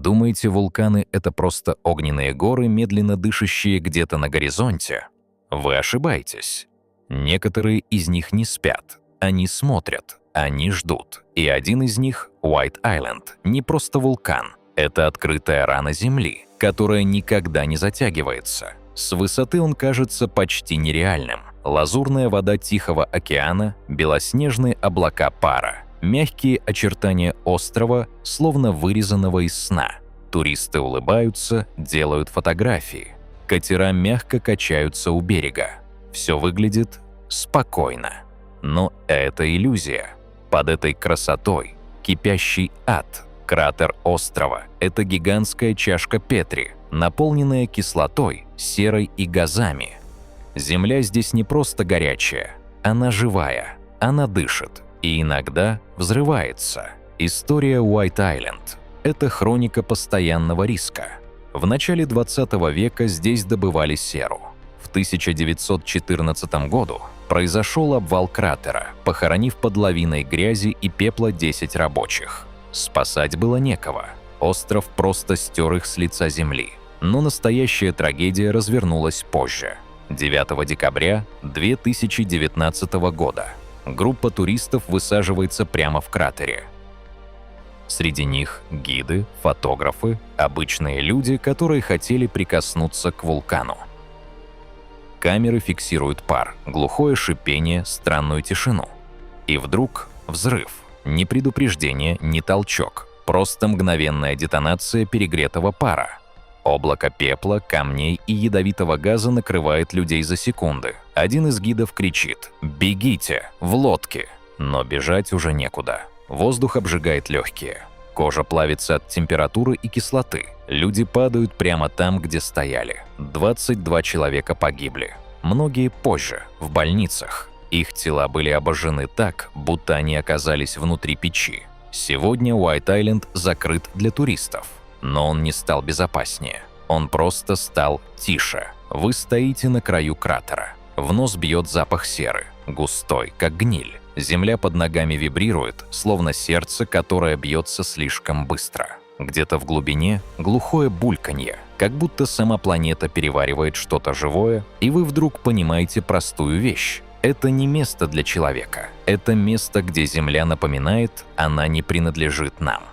Думаете, вулканы — это просто огненные горы, медленно дышащие где-то на горизонте? Вы ошибаетесь. Некоторые из них не спят, они смотрят, они ждут. И один из них, Уайт-Айленд, не просто вулкан. Это открытая рана Земли, которая никогда не затягивается. С высоты он кажется почти нереальным. Лазурная вода Тихого океана, белоснежные облака пара, мягкие очертания острова, словно вырезанного из сна. Туристы улыбаются, делают фотографии. Катера мягко качаются у берега. Все выглядит спокойно. Но это иллюзия. Под этой красотой кипящий ад. Кратер острова – это гигантская чашка Петри, наполненная кислотой, серой и газами. Земля здесь не просто горячая, она живая, она дышит и иногда взрывается. История Уайт-Айленд – это хроника постоянного риска. В начале 20 века здесь добывали серу. В 1914 году произошел обвал кратера, похоронив под лавиной грязи и пепла 10 рабочих. Спасать было некого. Остров просто стер их с лица земли. Но настоящая трагедия развернулась позже. 9 декабря 2019 года группа туристов высаживается прямо в кратере. Среди них гиды, фотографы, обычные люди, которые хотели прикоснуться к вулкану. Камеры фиксируют пар, глухое шипение, странную тишину. И вдруг взрыв. Ни предупреждение, ни толчок. Просто мгновенная детонация перегретого пара. Облако пепла, камней и ядовитого газа накрывает людей за секунды. Один из гидов кричит: «Бегите! В лодке!» Но бежать уже некуда. Воздух обжигает легкие. Кожа плавится от температуры и кислоты. Люди падают прямо там, где стояли. 22 человека погибли. Многие позже, в больницах. Их тела были обожжены так, будто они оказались внутри печи. Сегодня Уайт-Айленд закрыт для туристов. Но он не стал безопаснее. Он просто стал тише. Вы стоите на краю кратера. В нос бьет запах серы, густой, как гниль. Земля под ногами вибрирует, словно сердце, которое бьется слишком быстро. Где-то в глубине глухое бульканье, как будто сама планета переваривает что-то живое, и вы вдруг понимаете простую вещь. Это не место для человека. Это место, где Земля напоминает, она не принадлежит нам.